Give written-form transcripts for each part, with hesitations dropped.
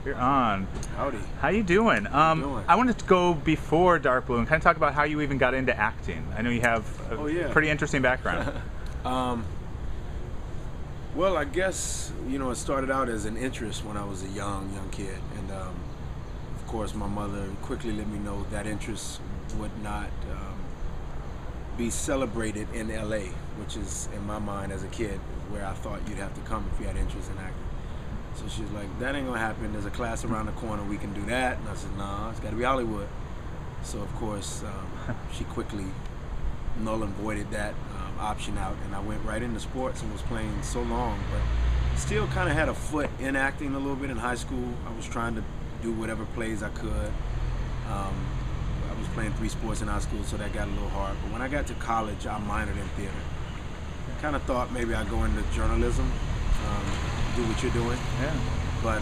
You're on. Howdy. How you doing? How you doing? I wanted to go before Dark Blue and kind of talk about how you even got into acting. I know you have a pretty interesting background. Well, I guess, it started out as an interest when I was a young kid. And, of course, my mother quickly let me know that interest would not be celebrated in L.A., which is, in my mind as a kid, where I thought you'd have to come if you had interest in acting. So she was like, that ain't gonna happen. There's a class around the corner. We can do that. And I said, nah, it's got to be Hollywood. So, of course, she quickly null and voided that option out. And I went right into sports and was playing so long. But still kind of had a foot in acting a little bit in high school. I was trying to do whatever plays I could. I was playing 3 sports in high school, so that got a little hard. But when I got to college, I minored in theater. Kind of thought maybe I'd go into journalism. Do what you're doing. Yeah. But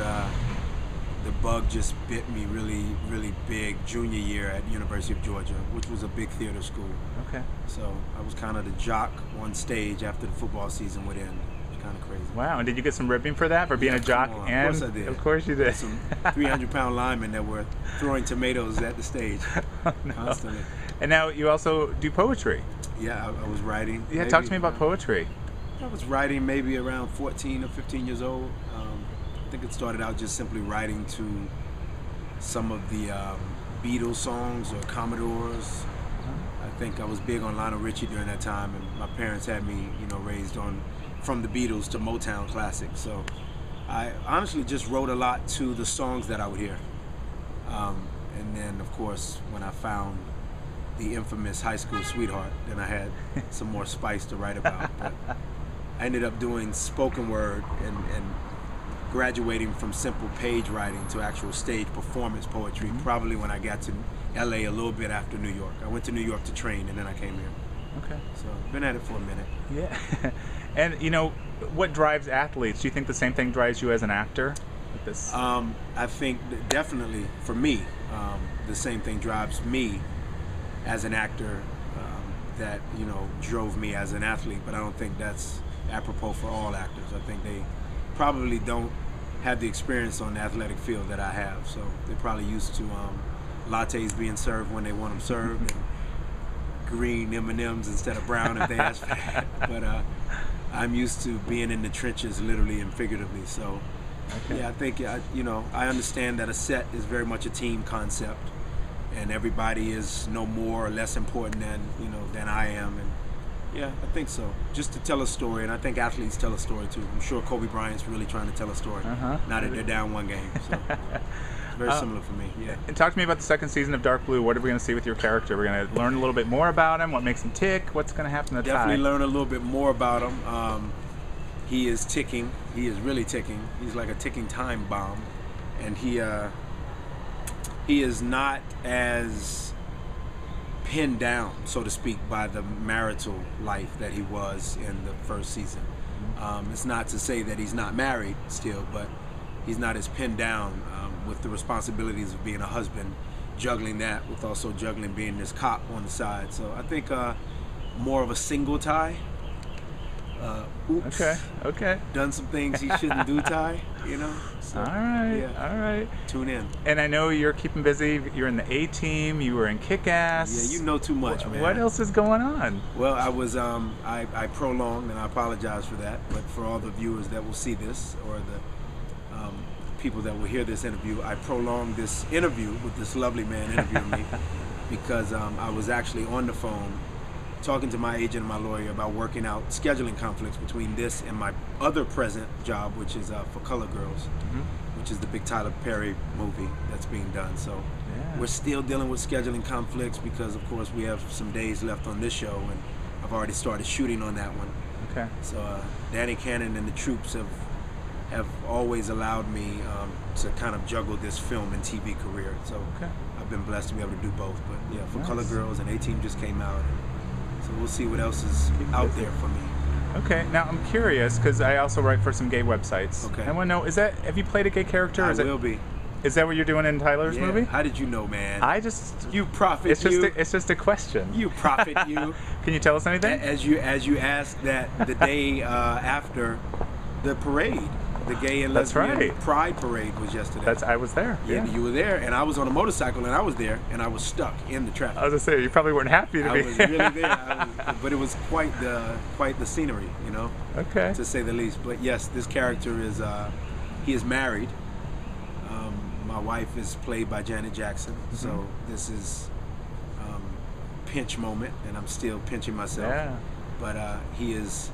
the bug just bit me really, really big junior year at University of Georgia, which was a big theater school. Okay. So I was kind of the jock on stage after the football season would end. It was kind of crazy. Wow, and did you get some ribbing for that, for being a jock? And of course I did. Of course you did. Some 300-pound linemen that were throwing tomatoes at the stage constantly. And now you also do poetry. Yeah, I was writing. Yeah, talk to me about poetry. I was writing maybe around 14 or 15 years old. I think it started out just simply writing to some of the Beatles songs or Commodores. I think I was big on Lionel Richie during that time, and my parents had me, raised on from the Beatles to Motown classics. So I honestly just wrote a lot to the songs that I would hear. And then, of course, when I found the infamous high school sweetheart, then I had some more spice to write about. But I ended up doing spoken word and graduating from simple page writing to actual stage performance poetry, probably when I got to LA a little bit after New York. I went to New York to train, and then I came here. Okay. So been at it for a minute. Yeah. And what drives athletes? Do you think the same thing drives you as an actor? Like this? I think definitely for me, the same thing drives me as an actor that drove me as an athlete. But I don't think that's apropos for all actors. I think they probably don't have the experience on the athletic field that I have. So they're probably used to lattes being served when they want them served, and green M&Ms instead of brown if they ask for that. But I'm used to being in the trenches, literally and figuratively. So yeah, I think I understand that a set is very much a team concept, and everybody is no more or less important than I am. And yeah, I think so. Just to tell a story, and I think athletes tell a story too. I'm sure Kobe Bryant's really trying to tell a story. Now that they're down one game. So it's very similar for me. Yeah. And talk to me about the second season of Dark Blue. What are we going to see with your character? We're going to learn a little bit more about him. What makes him tick? What's going to happen to Definitely learn a little bit more about him. He is ticking. He is really ticking. He's like a ticking time bomb, and he is not as pinned down, so to speak, by the marital life that he was in the first season. It's not to say that he's not married still, but he's not as pinned down with the responsibilities of being a husband, juggling that with also juggling being this cop on the side. So I think more of a single tie. Oops. Okay. Done some things he shouldn't do, Ty. So, all right. Yeah. All right. Tune in. And I know you're keeping busy. You're in the A-Team. You were in Kick-Ass. Yeah, you know too much, man. What else is going on? Well, I was I prolonged, and I apologize for that. But for all the viewers that will see this, or the people that will hear this interview, I prolonged this interview with this lovely man interviewing me because I was actually on the phone talking to my agent and my lawyer about working out scheduling conflicts between this and my other present job, which is For Color Girls, which is the big Tyler Perry movie that's being done. So we're still dealing with scheduling conflicts because, of course, we have some days left on this show, and I've already started shooting on that one. Okay. So Danny Cannon and the troops have always allowed me to kind of juggle this film and TV career. So I've been blessed to be able to do both. But yeah, For Color Girls and A-Team just came out. So we'll see what else is out there for me. Okay, now I'm curious because I also write for some gay websites. Okay. I want to know, have you played a gay character? I will be. Is that what you're doing in Tyler's movie? How did you know, man? You prophet. It's just a question. You prophet, you. Can you tell us anything? As you asked that the day after the parade. the gay and That's lesbian right. pride parade was yesterday. I was there. Yeah, Yeah. you were there, and I was on a motorcycle, and I was there, and I was stuck in the traffic. I was gonna say you probably weren't happy to I be. was really there, but it was quite the scenery, you know, Okay. to say the least. But yes, this character is he is married. My wife is played by Janet Jackson, so this is pinch moment, and I'm still pinching myself. Yeah. But he is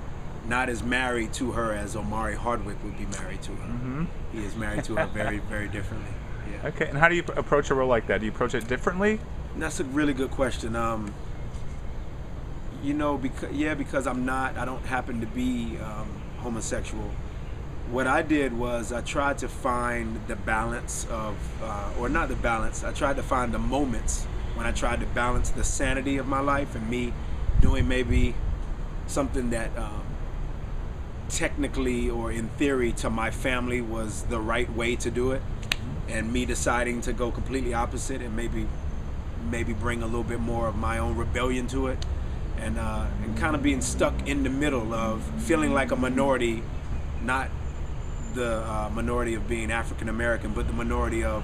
not as married to her as Omari Hardwick would be married to her. He is married to her very, very differently. Yeah. Okay. And how do you approach a role like that? Do you approach it differently? That's a really good question. You know, because I don't happen to be homosexual. What I did was I tried to find the balance of, or not the balance, I tried to find the moments when I tried to balance the sanity of my life and me doing maybe something that technically or in theory to my family was the right way to do it, and me deciding to go completely opposite and maybe bring a little bit more of my own rebellion to it, and kind of being stuck in the middle of feeling like a minority, not the minority of being African American, but the minority of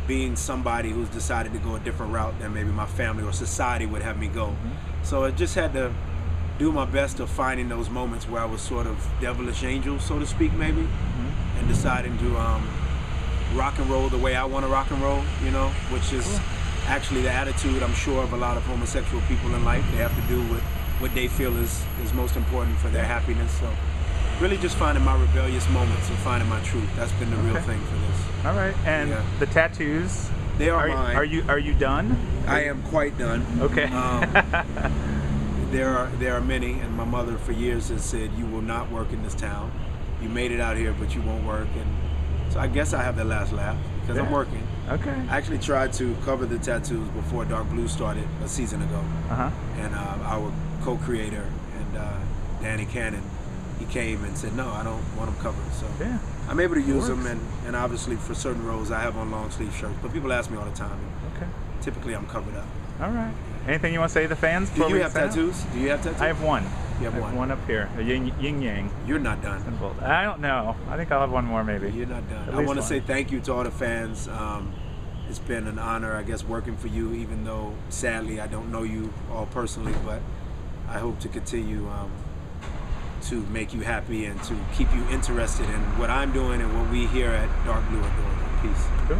being somebody who's decided to go a different route than maybe my family or society would have me go. So I just had to do my best of finding those moments where I was sort of devilish angel, so to speak, maybe, and deciding to rock and roll the way I want to rock and roll, you know, which is actually the attitude, I'm sure, of a lot of homosexual people in life. They have to do what they feel is most important for their happiness. So really just finding my rebellious moments and finding my truth. That's been the real thing for this. All right. And the tattoos, they are mine. Are you done? I am quite done. Okay. There are many, and my mother for years has said, you will not work in this town. You made it out here, but you won't work. And so I guess I have the last laugh because I'm working. Okay. I actually tried to cover the tattoos before Dark Blue started a season ago. And our co-creator and Danny Cannon, he came and said, no, I don't want them covered. So I'm able to use them, and obviously for certain roles I have on long sleeve shirts. But people ask me all the time, and typically I'm covered up. All right. Anything you want to say to the fans? Do you have tattoos? Do you have tattoos? I have one. You have one up here, a yin yang. You're not done. I don't know. I think I'll have one more maybe. You're not done. At I least want to one. say thank you to all the fans. It's been an honor, I guess, working for you, even though sadly I don't know you all personally, but I hope to continue to make you happy and to keep you interested in what I'm doing and what we here at Dark Blue are doing. Peace. Cool.